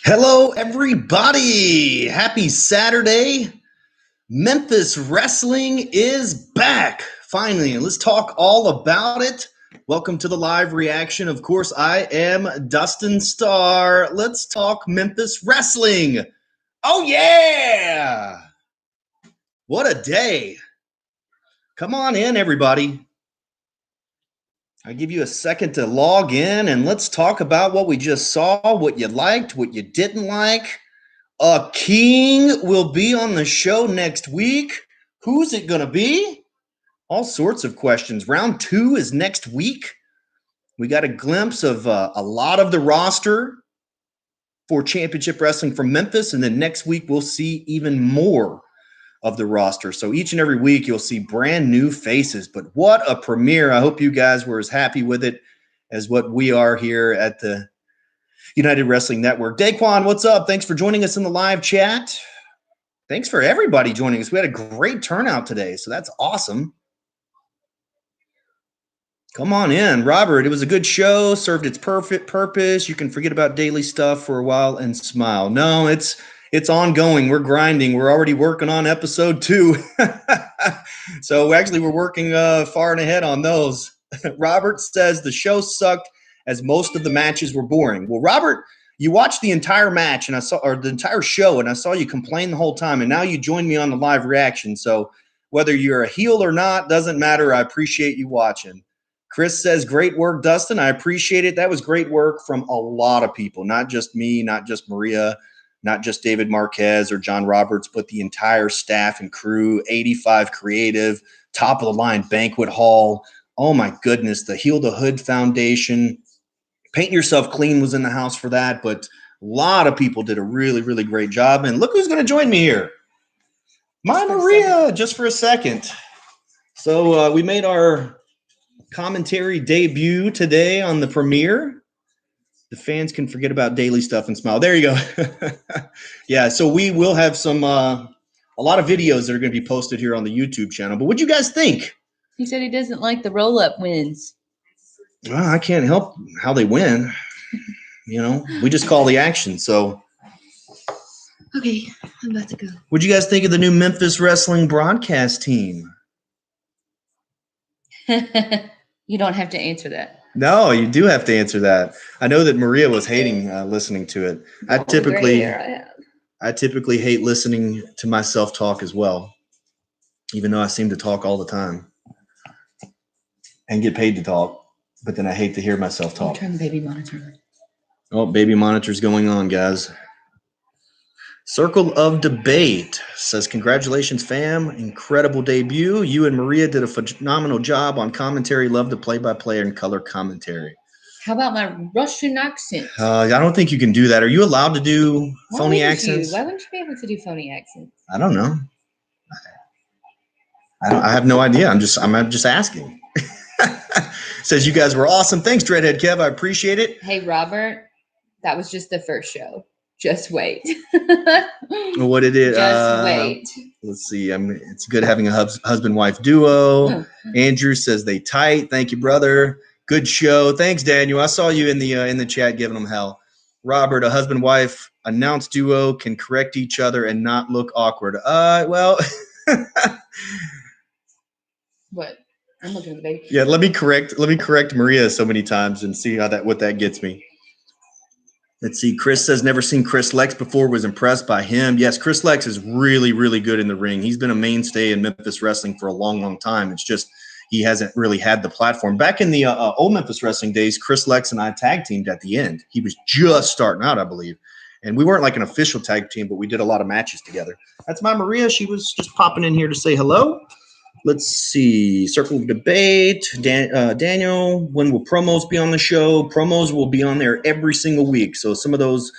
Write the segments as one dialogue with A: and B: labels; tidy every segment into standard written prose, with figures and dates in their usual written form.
A: Hello, everybody. Happy Saturday. Memphis Wrestling is back. Finally, let's talk all about it. Welcome to the live reaction. Of course, I am Dustin Starr. Let's talk Memphis Wrestling. Oh, yeah. What a day. Come on in, everybody. I'll give you a second to log in and let's talk about what we just saw, what you liked, what you didn't like. A king will be on the show next week. Who's it going to be? All sorts of questions. Round 2 is next week. We got a glimpse of a lot of the roster for Championship Wrestling from Memphis, and then next week we'll see even more of the roster. So each and every week you'll see brand new faces. But what a premiere. I hope you guys were as happy with it as what we are here at the United Wrestling Network. Daquan, what's up? Thanks for joining us in the live chat. Thanks for everybody joining us. We had a great turnout today, so that's awesome. Come on in. Robert, it was a good show, served its perfect purpose. You can forget about daily stuff for a while and smile. No, it's ongoing. We're grinding. We're already working on episode 2. So actually we're working far and ahead on those. Robert says the show sucked as most of the matches were boring. Well, Robert, you watched the entire match and the entire show, and I saw you complain the whole time, and now you joined me on the live reaction. So whether you're a heel or not, doesn't matter. I appreciate you watching. Chris says, great work, Dustin. I appreciate it. That was great work from a lot of people, not just me, not just Maria, not just David Marquez or John Roberts, but the entire staff and crew, 85 Creative, top of the line banquet hall. Oh my goodness, the Heal the Hood Foundation. Paint Yourself Clean was in the house for that, but a lot of people did a really, really great job. And look who's going to join me here. My Maria, just for a second. So we made our commentary debut today on the premiere. The fans can forget about daily stuff and smile. There you go. Yeah, so we will have some a lot of videos that are going to be posted here on the YouTube channel. But what'd you guys think?
B: He said he doesn't like the roll-up wins.
A: Well, I can't help how they win. You know, we just call the action. So,
B: okay, I'm about to go.
A: What'd you guys think of the new Memphis Wrestling broadcast team?
B: You don't have to answer that.
A: No, you do have to answer that. I know that Maria was hating listening to it. I typically hate listening to myself talk as well, even though I seem to talk all the time and get paid to talk. But then I hate to hear myself talk.
B: Turn the baby monitor.
A: Oh, baby monitor's going on, guys. Circle of Debate says, congratulations, fam. Incredible debut. You and Maria did a phenomenal job on commentary. Love the play-by-play and color commentary.
B: How about my Russian accent?
A: I don't think you can do that. Are you allowed to do phony accents?
B: Why wouldn't you be able to do phony accents?
A: I don't know. I have no idea. I'm just asking. Says, you guys were awesome. Thanks, Dreadhead Kev. I appreciate it.
B: Hey, Robert, that was just the first show. Just wait.
A: What did it?
B: Just wait.
A: Let's see. It's good having a husband-wife duo. Andrew says they tight. Thank you, brother. Good show. Thanks, Daniel. I saw you in the chat giving them hell. Robert, a husband-wife announced duo can correct each other and not look awkward. Well.
B: What? I'm looking at the baby.
A: Yeah, let me correct Maria so many times and see what that gets me. Let's see. Chris says, never seen Chris Lex before, was impressed by him. Yes, Chris Lex is really, really good in the ring. He's been a mainstay in Memphis Wrestling for a long, long time. It's just he hasn't really had the platform. Back in the old Memphis Wrestling days, Chris Lex and I tag teamed at the end. He was just starting out, I believe. And we weren't like an official tag team, but we did a lot of matches together. That's my Maria. She was just popping in here to say hello. Let's see. Circle of Debate. Daniel, when will promos be on the show? Promos will be on there every single week. So some of those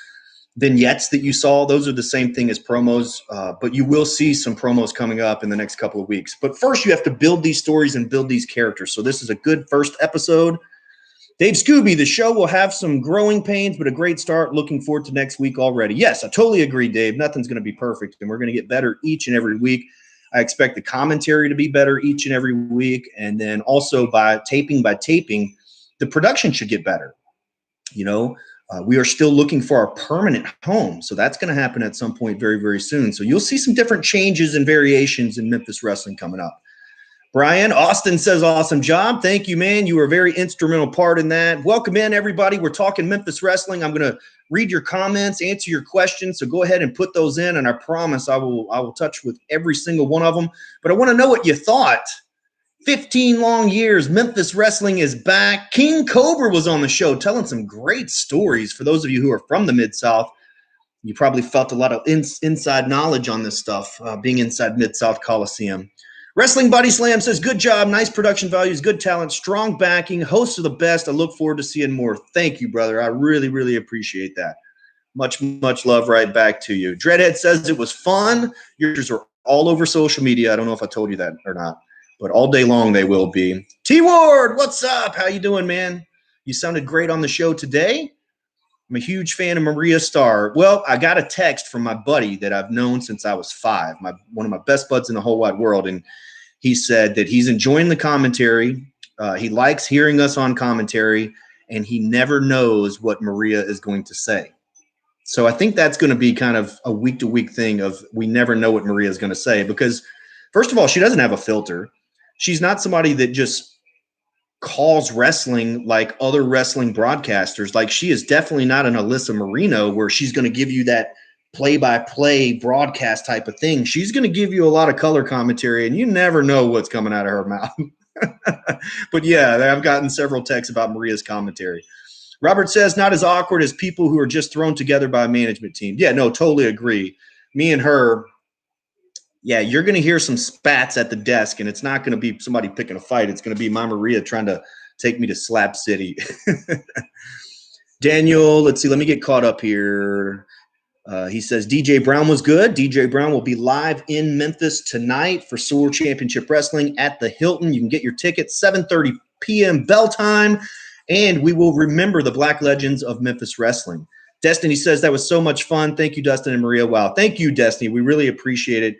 A: vignettes that you saw, those are the same thing as promos, but you will see some promos coming up in the next couple of weeks. But first, you have to build these stories and build these characters. So this is a good first episode. Dave Scooby, the show will have some growing pains, but a great start. Looking forward to next week already. Yes, I totally agree, Dave. Nothing's going to be perfect, and we're going to get better each and every week. I expect the commentary to be better each and every week. And then also by taping, the production should get better. We are still looking for our permanent home. So that's going to happen at some point very, very soon. So you'll see some different changes and variations in Memphis wrestling coming up. Brian Austin says, awesome job. Thank you, man. You were a very instrumental part in that. Welcome in, everybody. We're talking Memphis wrestling. I'm going to read your comments, answer your questions. So go ahead and put those in. And I promise I will touch with every single one of them. But I want to know what you thought. 15 long years, Memphis wrestling is back. King Cobra was on the show telling some great stories. For those of you who are from the Mid-South, you probably felt a lot of inside knowledge on this stuff, being inside Mid-South Coliseum. Wrestling Body Slam says, good job, nice production values, good talent, strong backing, hosts are the best. I look forward to seeing more. Thank you, brother. I really, really appreciate that. Much, much love right back to you. Dreadhead says it was fun. Yours are all over social media. I don't know if I told you that or not, but all day long they will be. T-Ward, what's up? How you doing, man? You sounded great on the show today. I'm a huge fan of Maria Starr. Well, I got a text from my buddy that I've known since I was 5, one of my best buds in the whole wide world, and he said that he's enjoying the commentary. He likes hearing us on commentary, and he never knows what Maria is going to say. So I think that's going to be kind of a week-to-week thing of we never know what Maria is going to say because, first of all, she doesn't have a filter. She's not somebody that just calls wrestling like other wrestling broadcasters. Like she is definitely not an Alyssa Marino where she's going to give you that play-by-play broadcast type of thing. She's going to give you a lot of color commentary, and you never know what's coming out of her mouth. But yeah, I've gotten several texts about Maria's commentary. Robert says, not as awkward as people who are just thrown together by a management team. Yeah, no, totally agree. Me and her, yeah, you're going to hear some spats at the desk, and it's not going to be somebody picking a fight. It's going to be my Maria trying to take me to Slap City. Daniel, let's see. Let me get caught up here. He says DJ Brown was good. DJ Brown will be live in Memphis tonight for Soar Championship Wrestling at the Hilton. You can get your tickets 7:30 p.m. bell time, and we will remember the Black Legends of Memphis Wrestling. Destiny says that was so much fun. Thank you, Dustin and Maria. Wow. Thank you, Destiny. We really appreciate it,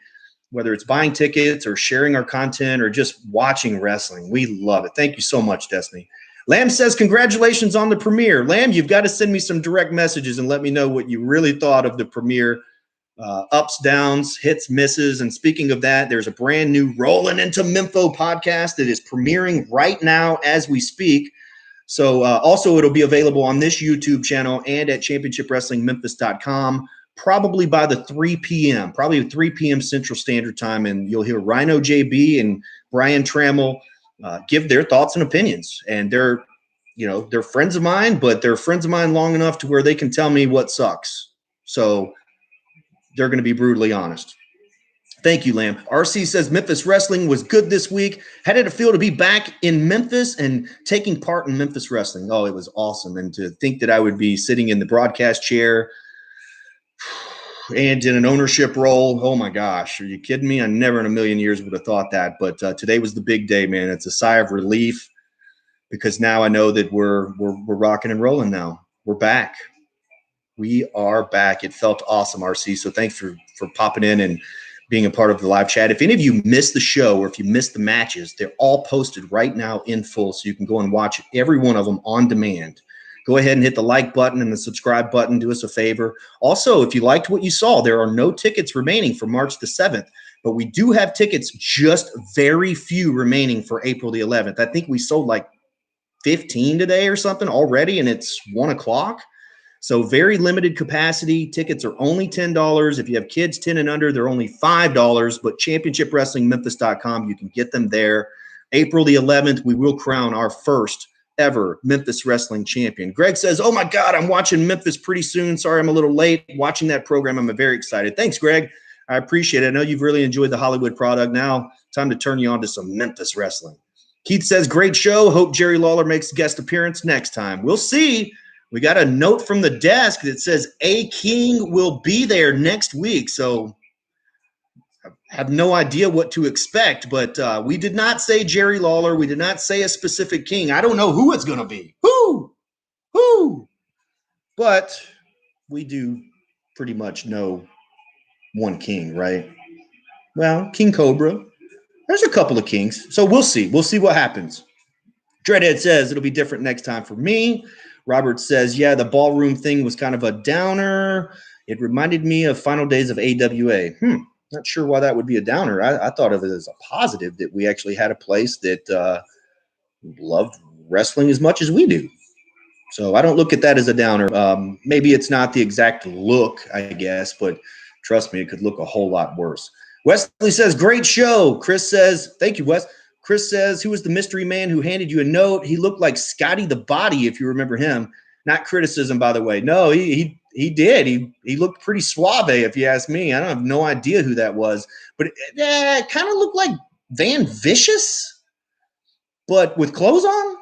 A: whether it's buying tickets or sharing our content or just watching wrestling. We love it. Thank you so much, Destiny. Lamb says, congratulations on the premiere. Lamb, you've got to send me some direct messages and let me know what you really thought of the premiere. Ups, downs, hits, misses. And speaking of that, there's a brand new Rolling Into Mempho podcast that is premiering right now as we speak. So also it'll be available on this YouTube channel and at championshipwrestlingmemphis.com probably by the 3 p.m., probably 3 p.m. Central Standard Time. And you'll hear Rhino JB and Brian Trammell give their thoughts and opinions. And they're friends of mine, but they're friends of mine long enough to where they can tell me what sucks. So they're going to be brutally honest. Thank you, Lamb. RC says Memphis wrestling was good this week. How did it feel to be back in Memphis and taking part in Memphis wrestling? Oh, it was awesome. And to think that I would be sitting in the broadcast chair and in an ownership role. Oh my gosh. Are you kidding me? I never in a million years would have thought that. But today was the big day, man. It's a sigh of relief because now I know that we're rocking and rolling now. We're back. We are back. It felt awesome, RC. So thanks for popping in and being a part of the live chat. If any of you missed the show or if you missed the matches, they're all posted right now in full. So you can go and watch every one of them on demand. Go ahead and hit the like button and the subscribe button. Do us a favor. Also, if you liked what you saw, there are no tickets remaining for March the 7th, but we do have tickets, just very few remaining for April the 11th. I think we sold like 15 today or something already, and it's 1 o'clock. So very limited capacity. Tickets are only $10. If you have kids 10 and under, they're only $5, but championshipwrestlingmemphis.com, you can get them there. April the 11th, we will crown our first ever Memphis wrestling champion. Greg says, oh my God, I'm watching Memphis pretty soon. Sorry, I'm a little late watching that program. I'm very excited. Thanks, Greg. I appreciate it. I know you've really enjoyed the Hollywood product. Now time to turn you on to some Memphis wrestling. Keith says, great show. Hope Jerry Lawler makes a guest appearance next time. We'll see. We got a note from the desk that says A King will be there next week. So I have no idea what to expect, but we did not say Jerry Lawler. We did not say a specific king. I don't know who it's going to be. Who? But we do pretty much know one king, right? Well, King Cobra. There's a couple of kings. So we'll see. We'll see what happens. Dreadhead says it'll be different next time for me. Robert says, yeah, the ballroom thing was kind of a downer. It reminded me of final days of AWA. Not sure why that would be a downer. I thought of it as a positive that we actually had a place that loved wrestling as much as we do. So I don't look at that as a downer. Maybe it's not the exact look, I guess, but trust me, it could look a whole lot worse. Wesley says, great show. Chris says, thank you, Wes. Chris says, who was the mystery man who handed you a note? He looked like Scotty the Body, if you remember him. Not criticism, by the way. No, he did. He looked pretty suave, if you ask me. I don't have no idea who that was. But it kind of looked like Van Vicious, but with clothes on.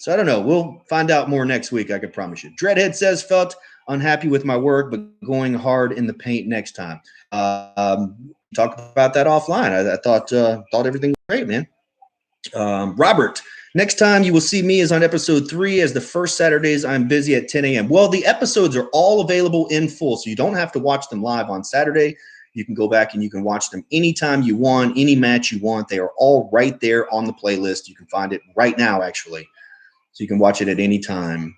A: So I don't know. We'll find out more next week, I can promise you. Dreadhead says, felt unhappy with my work, but going hard in the paint next time. Talk about that offline. I thought everything was great, man. Robert, next time you will see me is on episode 3, as the first Saturdays I'm busy at 10 a.m. Well, the episodes are all available in full, so you don't have to watch them live on Saturday. You can go back and you can watch them anytime you want, any match you want. They are all right there on the playlist. You can find it right now, actually. So you can watch it at any time.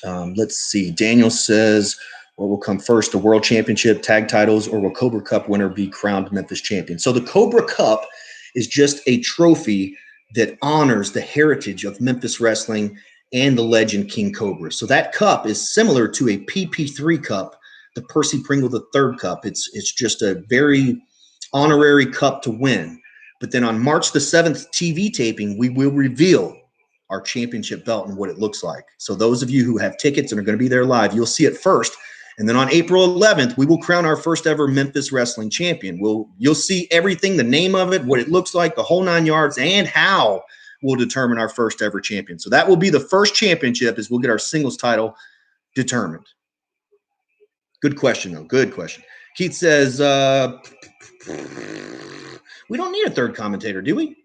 A: Let's see. Daniel says, what will come first, the World Championship, tag titles, or will Cobra Cup winner be crowned Memphis champion? So the Cobra Cup is just a trophy that honors the heritage of Memphis wrestling and the legend King Cobra. So that cup is similar to a PP3 cup, the Percy Pringle III Cup. It's just a very honorary cup to win. But then on March the 7th TV taping, we will reveal our championship belt and what it looks like. So those of you who have tickets and are going to be there live, you'll see it first. And then on April 11th, we will crown our first ever Memphis wrestling champion. You'll see everything, the name of it, what it looks like, the whole 9 yards, and how we'll determine our first ever champion. So that will be the first championship, as we'll get our singles title determined. Good question, though. Good question. Keith says, we don't need a third commentator, do we?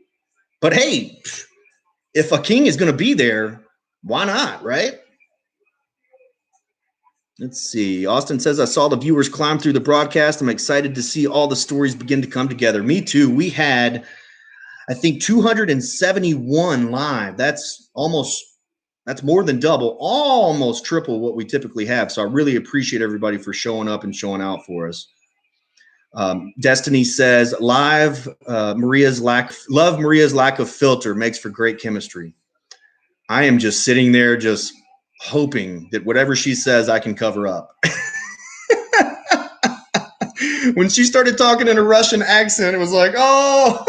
A: But hey, if a king is going to be there, why not, right? Let's see. Austin says, I saw the viewers climb through the broadcast. I'm excited to see all the stories begin to come together. Me too. We had, I think, 271 live. That's more than double, almost triple what we typically have. So I really appreciate everybody for showing up and showing out for us. Destiny says, love Maria's lack of filter makes for great chemistry. I am just sitting there just hoping that whatever she says, I can cover up. When she started talking in a Russian accent, it was like, oh,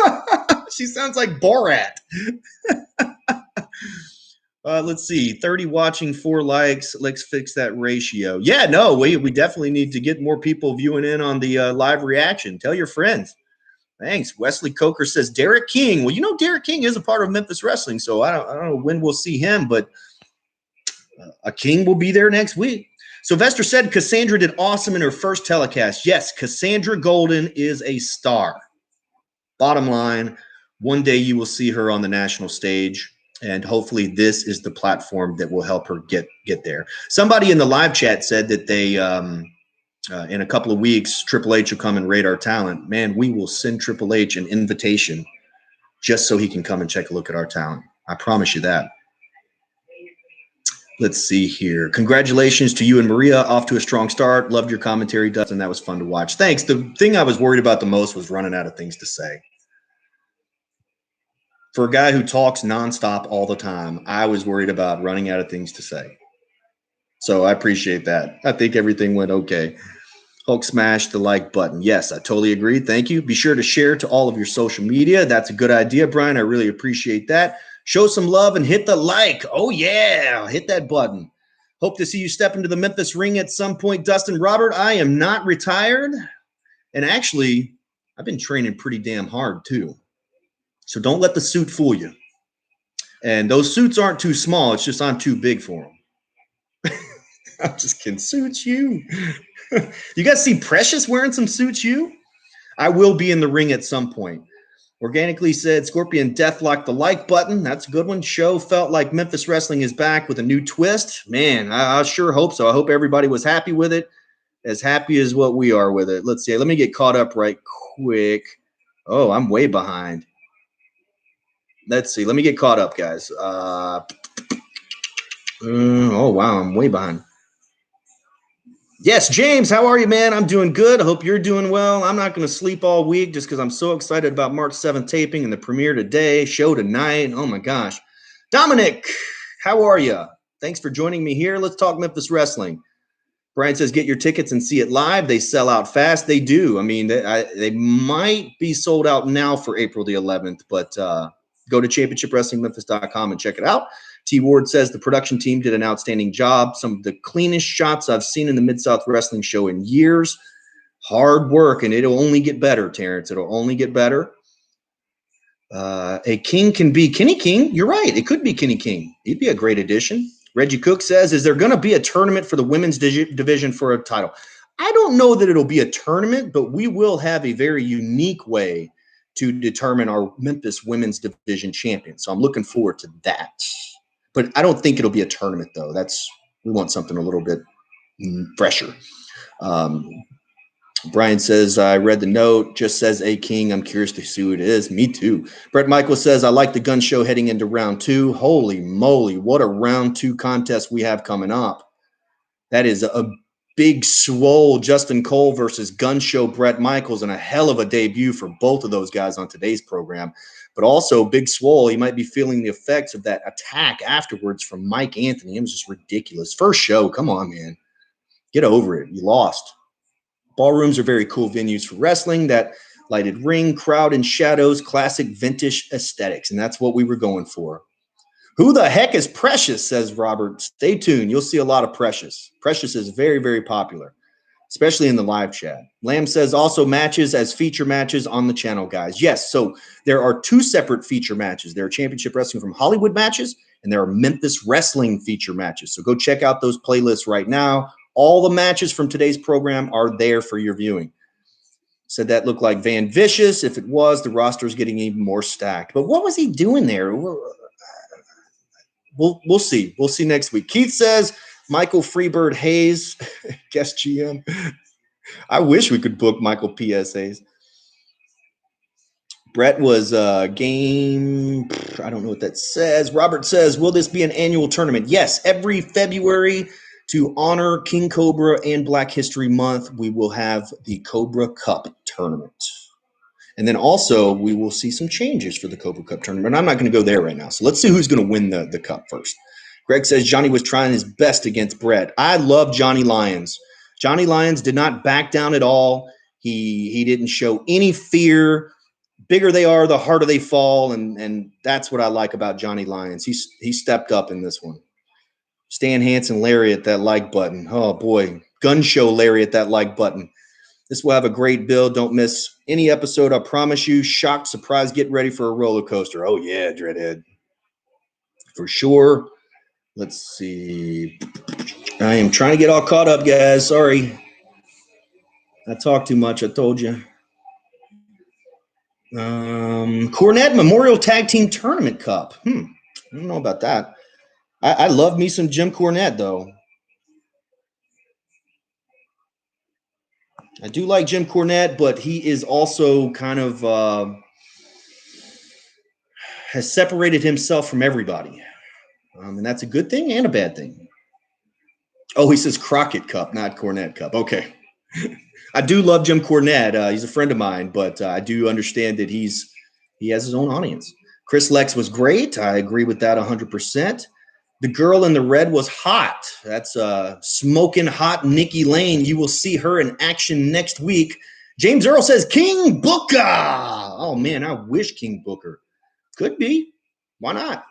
A: she sounds like Borat. Let's see, 30 watching, 4 likes. Let's fix that ratio. Yeah, no, we definitely need to get more people viewing in on the live reaction. Tell your friends. Thanks. Wesley Coker says, Derek King. Well, you know, Derek King is a part of Memphis Wrestling, so I don't know when we'll see him, but a king will be there next week. Sylvester said Cassandra did awesome in her first telecast. Yes, Cassandra Golden is a star. Bottom line, one day you will see her on the national stage, and hopefully this is the platform that will help her get there. Somebody in the live chat said that they in a couple of weeks, Triple H will come and rate our talent. Man, we will send Triple H an invitation just so he can come and check a look at our talent. I promise you that. Let's see here. Congratulations to you and Maria. Off to a strong start. Loved your commentary, Dustin. That was fun to watch. Thanks. The thing I was worried about the most was running out of things to say. For a guy who talks nonstop all the time, I was worried about running out of things to say. So I appreciate that. I think everything went okay. Hulk smash the like button. Yes, I totally agree. Thank you. Be sure to share to all of your social media. That's a good idea, Brian. I really appreciate that. Show some love and hit the like. Oh, yeah. Hit that button. Hope to see you step into the Memphis ring at some point, Dustin. Robert, I am not retired. And actually, I've been training pretty damn hard, too. So don't let the suit fool you. And those suits aren't too small. It's just I'm too big for them. I'm just kidding. Suits you. You guys see Precious wearing some Suits you? I will be in the ring at some point. Organically said, Scorpion Deathlock the like button. That's a good one. Show felt like Memphis Wrestling is back with a new twist. Man, I sure hope so. I hope everybody was happy with it. as happy as what we are with it. Let's see. Let me get caught up right quick. Oh, I'm way behind. Let's see. Let me get caught up, guys. Oh, wow. I'm way behind. Yes, James, how are you, man? I'm doing good. I hope you're doing well. I'm not going to sleep all week just because I'm so excited about March 7th taping and the premiere today, show tonight. Oh, my gosh. Dominic, how are you? Thanks for joining me here. Let's talk Memphis wrestling. Brian says, get your tickets and see it live. They sell out fast. They do. I mean, they might be sold out now for April the 11th, but go to championshipwrestlingmemphis.com and check it out. T. Ward says the production team did an outstanding job. Some of the cleanest shots I've seen in the Mid-South Wrestling Show in years. Hard work, and it'll only get better, Terrence. It'll only get better. A King can be Kenny King. You're right. It could be Kenny King. He'd be a great addition. Reggie Cook says, is there going to be a tournament for the women's division for a title? I don't know that it'll be a tournament, but we will have a very unique way to determine our Memphis women's division champion. So I'm looking forward to that. But I don't think it'll be a tournament, though. We want something a little bit fresher. Brian says, I read the note, just says A King. I'm curious to see who it is. Me too. Brett Michael says, I like the gun show heading into round 2. Holy moly, what a round 2 contest we have coming up. That is a big swole Justin Cole versus gun show Brett Michaels, and a hell of a debut for both of those guys on today's program. But also big swole, he might be feeling the effects of that attack afterwards from Mike Anthony. It was just ridiculous. First show, come on, man. Get over it. You lost. Ballrooms are very cool venues for wrestling. That lighted ring, crowd, and shadows, classic vintage aesthetics. And that's what we were going for. Who the heck is Precious, says Robert. Stay tuned. You'll see a lot of Precious. Precious is very, very popular, especially in the live chat. Lamb says also matches as feature matches on the channel, guys. Yes, so there are 2 separate feature matches. There are Championship Wrestling from Hollywood matches, and there are Memphis Wrestling feature matches. So go check out those playlists right now. All the matches from today's program are there for your viewing. Said that looked like Van Vicious. If it was, the roster is getting even more stacked. But what was he doing there? We'll see. We'll see next week. Keith says Michael Freebird Hayes, guest GM. I wish we could book Michael P.S. Hayes. Brett was game. I don't know what that says. Robert says, will this be an annual tournament? Yes, every February. To honor King Cobra and Black History Month, we will have the Cobra Cup tournament. And then also, we will see some changes for the Cobra Cup tournament. I'm not going to go there right now. So let's see who's going to win the cup first. Greg says Johnny was trying his best against Brett. I love Johnny Lyons. Johnny Lyons did not back down at all. He didn't show any fear. Bigger they are, the harder they fall. And that's what I like about Johnny Lyons. He stepped up in this one. Stan Hansen, Larry at that like button. Oh, boy. Gun show Larry at that like button. This will have a great build. Don't miss any episode. I promise you. Shock, surprise, get ready for a roller coaster. Oh, yeah, Dreadhead. For sure. Let's see. I am trying to get all caught up, guys. Sorry. I talk too much. I told you. Cornette Memorial Tag Team Tournament Cup. I don't know about that. I love me some Jim Cornette, though. I do like Jim Cornette, but he is also kind of has separated himself from everybody. And that's a good thing and a bad thing. Oh, he says Crockett Cup, not Cornette Cup. Okay. I do love Jim Cornette. He's a friend of mine, but I do understand that he has his own audience. Chris Lex was great. I agree with that 100%. The girl in the red was hot. That's smoking hot Nikki Lane. You will see her in action next week. James Earl says King Booker. Oh, man, I wish King Booker. Could be. Why not?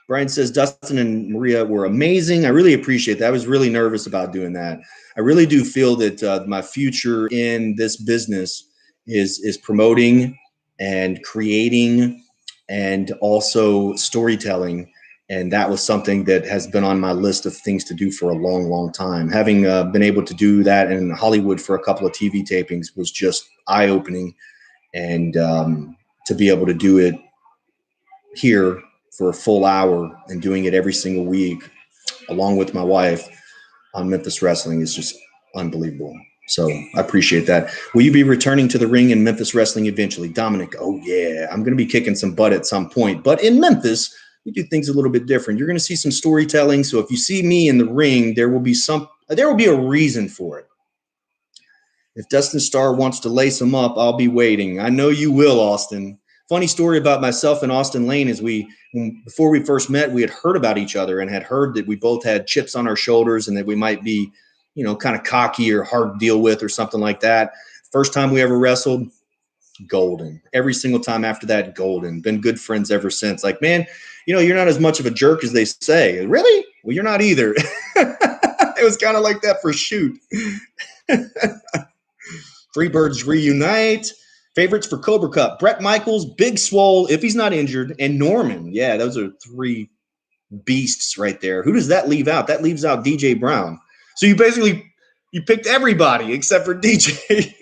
A: Brian says Dustin and Maria were amazing. I really appreciate that. I was really nervous about doing that. I really do feel that my future in this business is promoting and creating and also storytelling. And that was something that has been on my list of things to do for a long, long time. Having been able to do that in Hollywood for a couple of TV tapings was just eye-opening. And to be able to do it here for a full hour and doing it every single week, along with my wife on Memphis Wrestling, is just Unbelievable. So I appreciate that. Will you be returning to the ring in Memphis wrestling eventually? Dominic, oh yeah, I'm going to be kicking some butt at some point. But in Memphis, we do things a little bit different. You're going to see some storytelling. So if you see me in the ring, there will be a reason for it. If Dustin Starr wants to lace him up, I'll be waiting. I know you will, Austin. Funny story about myself and Austin Lane is before we first met, we had heard about each other and had heard that we both had chips on our shoulders and that we might be, kind of cocky or hard to deal with or something like that. First time we ever wrestled, golden. Every single time after that, golden. Been good friends ever since. Like, man, you're not as much of a jerk as they say. Really? Well, you're not either. It was kind of like that for shoot. Freebirds reunite. Favorites for Cobra Cup: Brett Michaels, Big Swole, if he's not injured, and Norman. Yeah, those are three beasts right there. Who does that leave out? That leaves out DJ Brown. So you picked everybody except for DJ.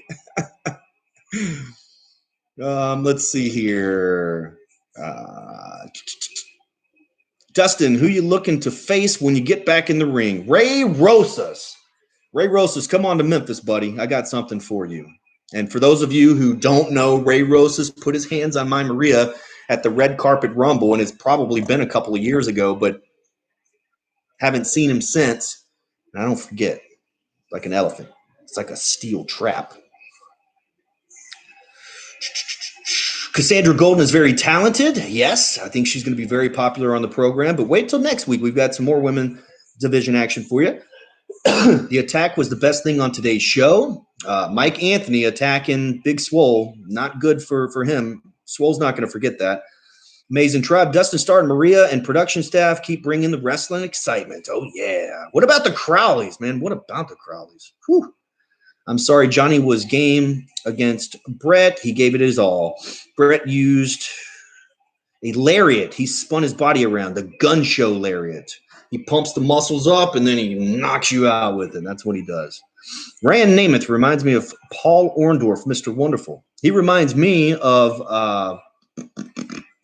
A: Let's see here. Dustin, who you looking to face when you get back in the ring? Ray Rosas. Ray Rosas, come on to Memphis, buddy. I got something for you. And for those of you who don't know, Ray Rosas put his hands on my Maria at the Red Carpet Rumble, and it's probably been a couple of years ago, but haven't seen him since. And I don't forget, like an elephant. It's like a steel trap. Cassandra Golden is very talented. Yes, I think she's going to be very popular on the program. But wait till next week. We've got some more women division action for you. The attack was the best thing on today's show. Mike Anthony attacking Big Swole. Not good for him. Swole's not going to forget that. Amazing Tribe. Dustin Starr and Maria and production staff keep bringing the wrestling excitement. Oh, yeah. What about the Crowleys, man? What about the Crowleys? Whew. I'm sorry, Johnny was game against Brett. He gave it his all. Brett used a lariat. He spun his body around, the gun show lariat. He pumps the muscles up, and then he knocks you out with it. That's what he does. Rand Namath reminds me of Paul Orndorff, Mr. Wonderful. He reminds me of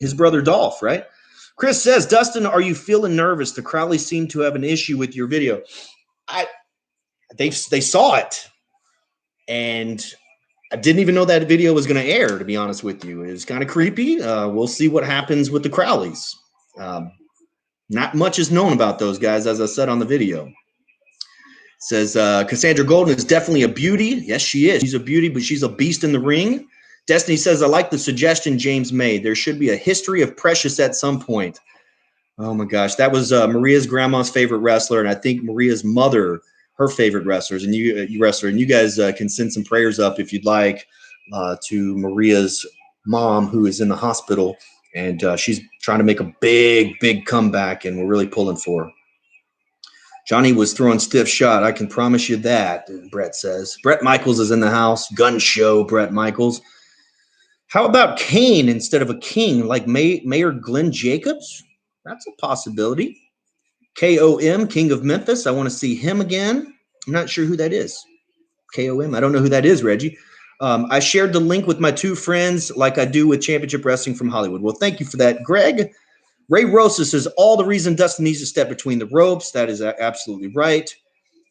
A: his brother Dolph, right? Chris says, Dustin, are you feeling nervous? The Crowleys seem to have an issue with your video. They saw it, and I didn't even know that video was going to air, to be honest with you. It was kind of creepy. We'll see what happens with the Crowleys. Not much is known about those guys, as I said on the video. It says, Cassandra Golden is definitely a beauty. Yes, she is. She's a beauty, but she's a beast in the ring. Destiny says, I like the suggestion James made. There should be a history of Precious at some point. Oh, my gosh. That was Maria's grandma's favorite wrestler, and I think Maria's mother, her favorite wrestlers. And you guys can send some prayers up if you'd like to Maria's mom, who is in the hospital. And she's trying to make a big, big comeback, and we're really pulling for her. Johnny was throwing stiff shot. I can promise you that, Brett says. Brett Michaels is in the house. Gun show, Brett Michaels. How about Kane instead of a king like Mayor Glenn Jacobs? That's a possibility. KOM, King of Memphis. I want to see him again. I'm not sure who that is. KOM. I don't know who that is, Reggie. I shared the link with my two friends like I do with Championship Wrestling from Hollywood. Well, thank you for that, Greg. Ray Rosas says, all the reason Dustin needs to step between the ropes. That is absolutely right.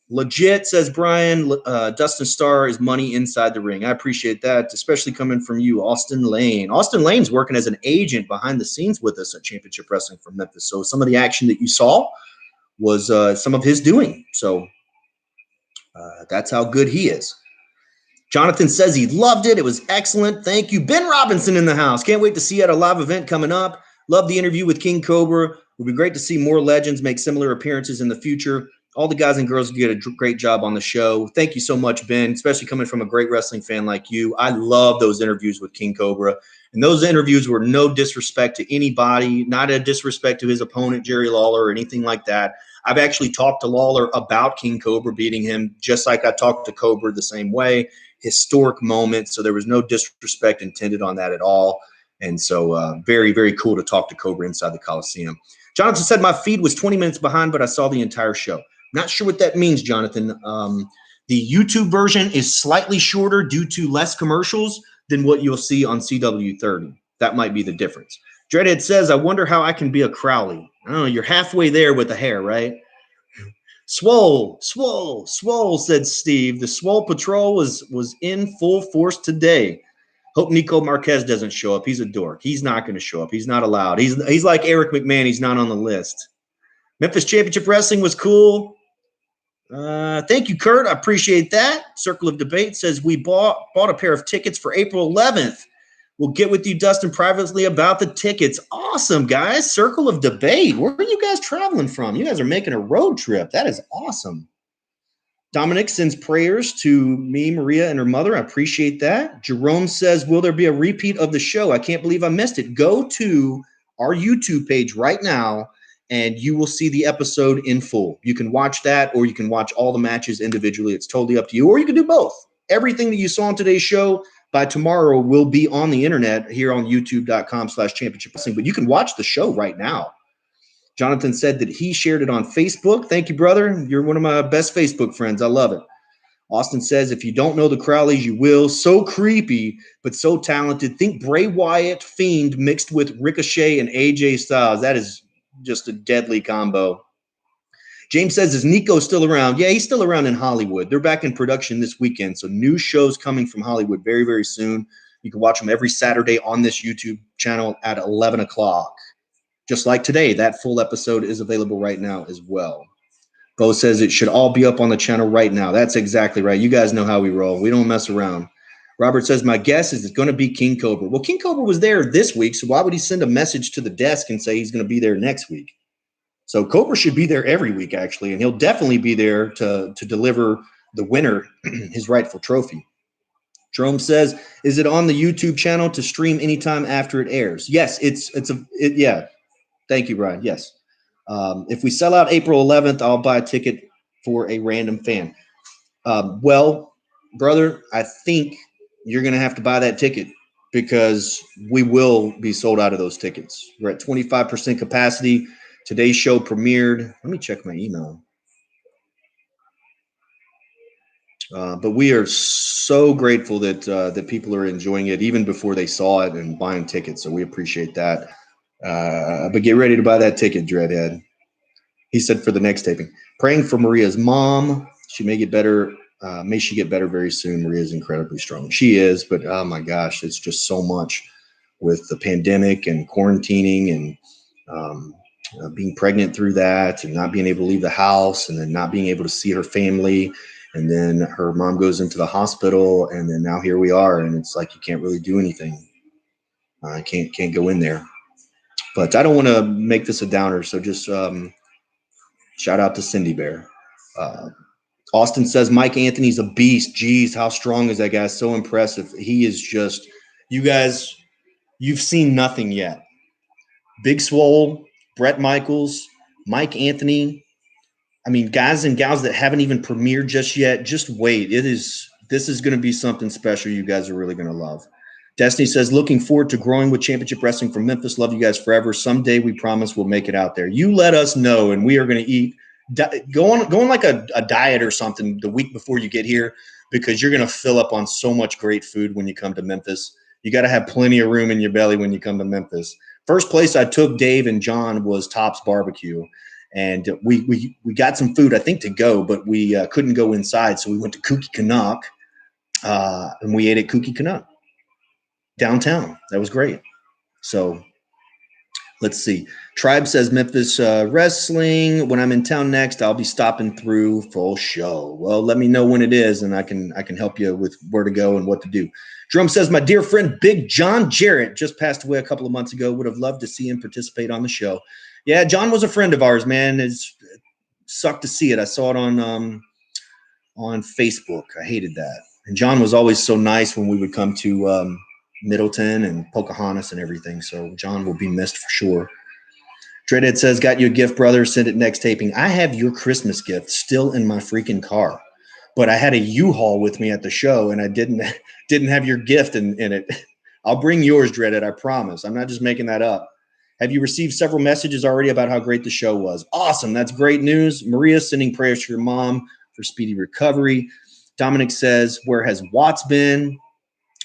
A: Legit, says Brian, Dustin Starr is money inside the ring. I appreciate that, especially coming from you, Austin Lane. Austin Lane's working as an agent behind the scenes with us at Championship Wrestling from Memphis. So some of the action that you saw was some of his doing. So that's how good he is. Jonathan says he loved it. It was excellent. Thank you. Ben Robinson in the house. Can't wait to see you at a live event coming up. Love the interview with King Cobra. It would be great to see more legends make similar appearances in the future. All the guys and girls did a great job on the show. Thank you so much, Ben, especially coming from a great wrestling fan like you. I love those interviews with King Cobra. And those interviews were no disrespect to anybody, not a disrespect to his opponent, Jerry Lawler, or anything like that. I've actually talked to Lawler about King Cobra beating him, just like I talked to Cobra the same way. Historic moment. So there was no disrespect intended on that at all. And so very, very cool to talk to Cobra inside the Coliseum. Jonathan said my feed was 20 minutes behind, but I saw the entire show. Not sure what that means, Jonathan. The YouTube version is slightly shorter due to less commercials than what you'll see on CW30. That might be the difference. Dreadhead says, I wonder how I can be a Crowley. I don't know. You're halfway there with the hair, right? Swole, said Steve. The Swole Patrol was in full force today. Hope Nico Marquez doesn't show up. He's a dork. He's not going to show up. He's not allowed. He's like Eric McMahon. He's not on the list. Memphis Championship Wrestling was cool. Thank you, Kurt. I appreciate that. Circle of Debate says we bought a pair of tickets for April 11th. We'll get with you, Dustin, privately about the tickets. Awesome, guys. Circle of Debate. Where are you guys traveling from? You guys are making a road trip. That is awesome. Dominic sends prayers to me, Maria, and her mother. I appreciate that. Jerome says, will there be a repeat of the show? I can't believe I missed it. Go to our YouTube page right now, and you will see the episode in full. You can watch that, or you can watch all the matches individually. It's totally up to you, or you can do both. Everything that you saw on today's show by tomorrow will be on the internet here on youtube.com/championship wrestling, but you can watch the show right now. Jonathan said that he shared it on Facebook. Thank you, brother. You're one of my best Facebook friends. I love it. Austin says, if you don't know the Crowleys, you will. So creepy, but so talented. Think Bray Wyatt, Fiend mixed with Ricochet and AJ Styles. That is just a deadly combo. James says, is Nico still around? Yeah, he's still around in Hollywood. They're back in production this weekend, so new shows coming from Hollywood very, very soon. You can watch them every Saturday on this YouTube channel at 11 o'clock. Just like today, that full episode is available right now as well. Bo says it should all be up on the channel right now. That's exactly right. You guys know how we roll. We don't mess around. Robert says, my guess is it's going to be King Cobra. Well, King Cobra was there this week, so why would he send a message to the desk and say he's going to be there next week? So Cobra should be there every week, actually, and he'll definitely be there to deliver the winner his rightful trophy. Jerome says, is it on the YouTube channel to stream anytime after it airs? Yes, yeah. Thank you, Brian. Yes. If we sell out April 11th, I'll buy a ticket for a random fan. Well, brother, I think you're going to have to buy that ticket because we will be sold out of those tickets. We're at 25% capacity. Today's show premiered. Let me check my email. But we are so grateful that people are enjoying it even before they saw it and buying tickets. So we appreciate that. But get ready to buy that ticket, Dreadhead. He said for the next taping. Praying for Maria's mom. She may get better. May she get better very soon. Maria's incredibly strong. She is, but oh my gosh, it's just so much with the pandemic and quarantining and being pregnant through that and not being able to leave the house and then not being able to see her family. And then her mom goes into the hospital, and then now here we are, and it's like you can't really do anything. I can't go in there. But I don't want to make this a downer, so just shout out to Cindy Bear. Austin says Mike Anthony's a beast. Geez, how strong is that guy? So impressive. He is just, you guys, you've seen nothing yet. Big Swole, Brett Michaels, Mike Anthony. I mean, guys and gals that haven't even premiered just yet, just wait. This is going to be something special you guys are really going to love. Destiny says, looking forward to growing with Championship Wrestling from Memphis. Love you guys forever. Someday we promise we'll make it out there. You let us know, and we are going to eat. Go on like a diet or something the week before you get here because you're going to fill up on so much great food when you come to Memphis. You got to have plenty of room in your belly when you come to Memphis. First place I took Dave and John was Tops Barbecue. And we got some food, I think, to go, but we couldn't go inside. So we went to Kooky Canuck, and we ate at Kooky Canuck downtown. That was great. So let's see. Tribe says Memphis Wrestling. When I'm in town next, I'll be stopping through full show. Well, let me know when it is, and I can help you with where to go and what to do. Drum says, my dear friend Big John Jarrett just passed away a couple of months ago. Would have loved to see him participate on the show. Yeah, John was a friend of ours, man. It sucked to see it. I saw it on Facebook. I hated that. And John was always so nice when we would come to Middleton and Pocahontas and everything. So John will be missed for sure. Dreadhead says, got you a gift, brother. Send it next taping. I have your Christmas gift still in my freaking car. But I had a U-Haul with me at the show, and I didn't have your gift in it. I'll bring yours, Dreadhead, I promise. I'm not just making that up. Have you received several messages already about how great the show was? Awesome. That's great news. Maria sending prayers to your mom for speedy recovery. Dominic says, where has Watts been?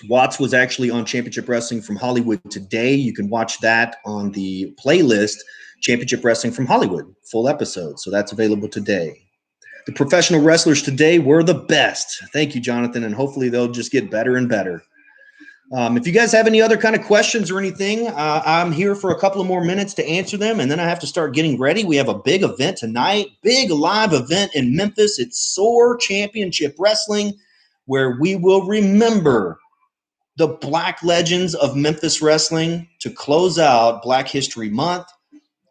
A: Watts was actually on Championship Wrestling from Hollywood today. You can watch that on the playlist, Championship Wrestling from Hollywood, full episode. So that's available today. The professional wrestlers today were the best. Thank you, Jonathan, and hopefully they'll just get better and better. If you guys have any other kind of questions or anything, I'm here for a couple of more minutes to answer them, and then I have to start getting ready. We have a big event tonight, big live event in Memphis. It's SOAR Championship Wrestling, where we will remember the Black legends of Memphis wrestling to close out Black History Month.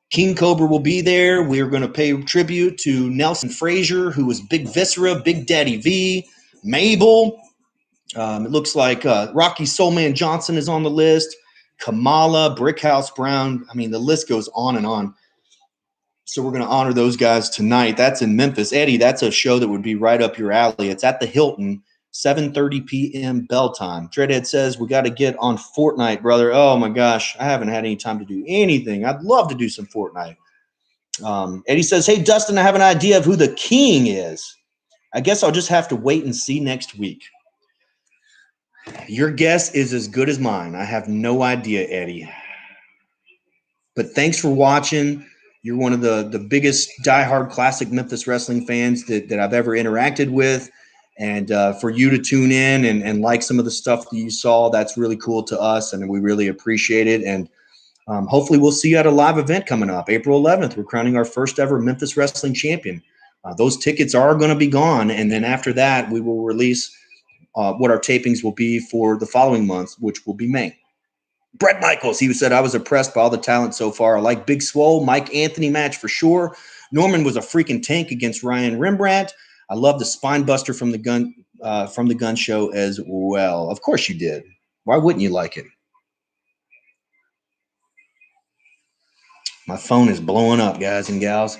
A: King Cobra will be there. We're going to pay tribute to Nelson Frazier, who was Big Viscera, Big Daddy V, Mabel. It looks like Rocky Soulman Johnson is on the list. Kamala, Brickhouse Brown. I mean, the list goes on and on. So we're going to honor those guys tonight. That's in Memphis. Eddie, that's a show that would be right up your alley. It's at the Hilton, 7:30 p.m. bell time. Dreadhead says, we got to get on Fortnite, brother. Oh, my gosh. I haven't had any time to do anything. I'd love to do some Fortnite. Eddie says, hey, Dustin, I have an idea of who the king is. I guess I'll just have to wait and see next week. Your guess is as good as mine. I have no idea, Eddie. But thanks for watching. You're one of the biggest diehard classic Memphis wrestling fans that I've ever interacted with. And for you to tune in and like some of the stuff that you saw, that's really cool to us, and we really appreciate it. And hopefully we'll see you at a live event coming up. April 11th, we're crowning our first ever Memphis Wrestling Champion. Those tickets are going to be gone, and then after that, we will release what our tapings will be for the following month, which will be May. Brett Michaels, he said, I was impressed by all the talent so far. I like Big Swole, Mike Anthony match for sure. Norman was a freaking tank against Ryan Rembrandt. I love the spine buster from the gun show as well. Of course you did. Why wouldn't you like it? My phone is blowing up, guys and gals.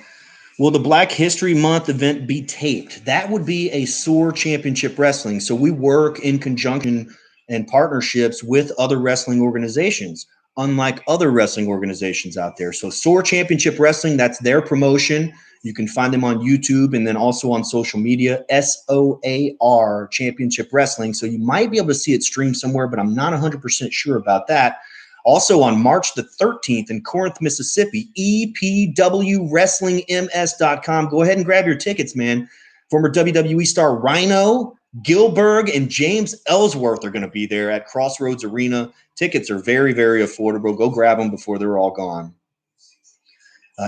A: Will the Black History Month event be taped? That would be a SOAR Championship Wrestling. So we work in conjunction and partnerships with other wrestling organizations, unlike other wrestling organizations out there. So SOAR Championship Wrestling, that's their promotion. You can find them on YouTube and then also on social media, SOAR Championship Wrestling. So you might be able to see it streamed somewhere, but I'm not 100% sure about that. Also on March the 13th in Corinth, Mississippi, EPWWrestlingMS.com. Go ahead and grab your tickets, man. Former WWE star Rhino, Gilbert, and James Ellsworth are going to be there at Crossroads Arena. Tickets are very, very affordable. Go grab them before they're all gone.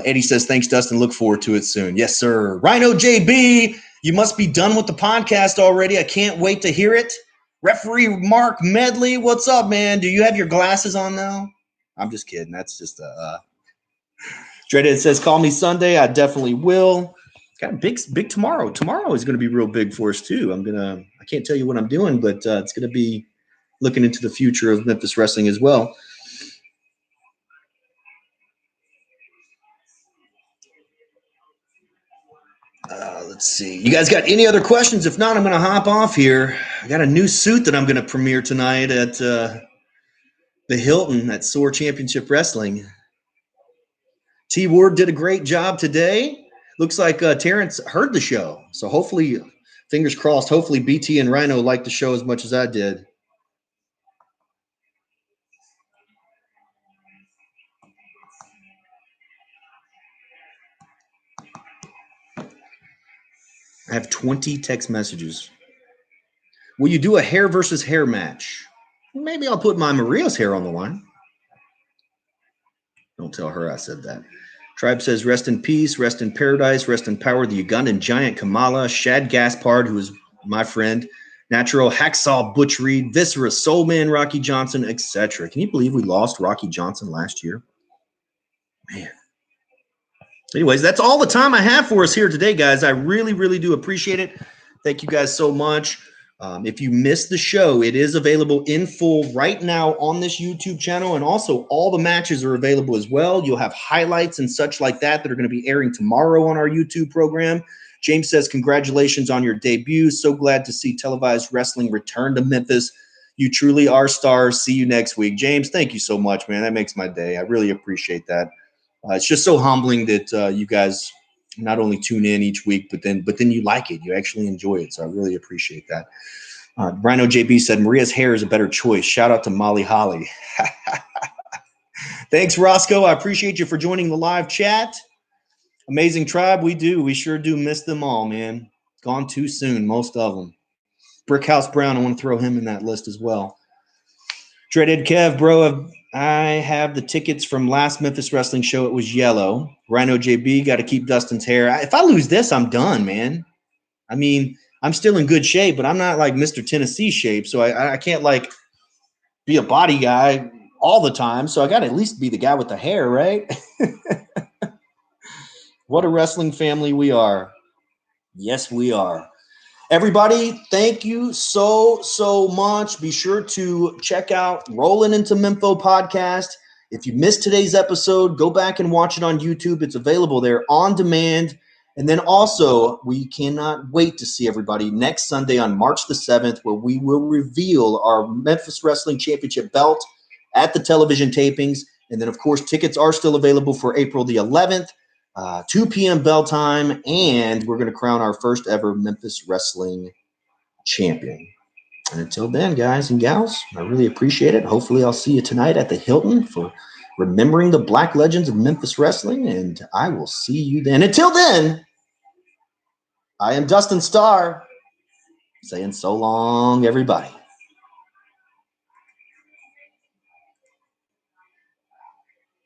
A: Eddie says, thanks, Dustin. Look forward to it soon. Yes, sir. Rhino JB, you must be done with the podcast already. I can't wait to hear it. Referee Mark Medley, what's up, man? Do you have your glasses on now? I'm just kidding. That's just Dreadhead says, call me Sunday. I definitely will. Got a big tomorrow. Tomorrow is going to be real big for us, too. I can't tell you what I'm doing, but it's going to be looking into the future of Memphis wrestling as well. Let's see. You guys got any other questions? If not, I'm going to hop off here. I got a new suit that I'm going to premiere tonight at the Hilton at SOAR Championship Wrestling. T. Ward did a great job today. Looks like Terrence heard the show. So hopefully, fingers crossed, hopefully BT and Rhino liked the show as much as I did. I have 20 text messages. Will you do a hair versus hair match? Maybe I'll put my Maria's hair on the line. Don't tell her I said that. Tribe says, rest in peace, rest in paradise, rest in power, the Ugandan giant Kamala, Shad Gaspard, who is my friend, Natural, Hacksaw Butch Reed, Viscera, Soulman, Rocky Johnson, etc. Can you believe we lost Rocky Johnson last year? Man. Anyways, that's all the time I have for us here today, guys. I really, really do appreciate it. Thank you guys so much. If you missed the show, it is available in full right now on this YouTube channel, and also all the matches are available as well. You'll have highlights and such like that are going to be airing tomorrow on our YouTube program. James says, congratulations on your debut. So glad to see televised wrestling return to Memphis. You truly are stars. See you next week. James, thank you so much, man. That makes my day. I really appreciate that. It's just so humbling that you guys not only tune in each week, but then you like it. You actually enjoy it. So I really appreciate that. Rhino JB said, Maria's hair is a better choice. Shout out to Molly Holly. Thanks, Roscoe. I appreciate you for joining the live chat. Amazing Tribe, we do. We sure do miss them all, man. Gone too soon, most of them. Brickhouse Brown, I want to throw him in that list as well. Dreaded Kev, bro, I have the tickets from last Memphis wrestling show. It was yellow. Rhino JB, got to keep Dustin's hair. If I lose this, I'm done, man. I mean, I'm still in good shape, but I'm not like Mr. Tennessee shape, so I can't like be a body guy all the time. So I got to at least be the guy with the hair, right? What a wrestling family we are. Yes, we are. Everybody, thank you so much. Be sure to check out Rolling Into Mempho podcast. If you missed today's episode, go back and watch it on YouTube. It's available there on demand. And then also, we cannot wait to see everybody next Sunday on March the 7th, where we will reveal our Memphis Wrestling Championship belt at the television tapings. And then, of course, tickets are still available for April the 11th. 2 p.m. bell time, and we're going to crown our first ever Memphis Wrestling champion. And until then, guys and gals, I really appreciate it. Hopefully, I'll see you tonight at the Hilton for remembering the Black Legends of Memphis Wrestling, and I will see you then. Until then, I am Dustin Starr, saying so long, everybody.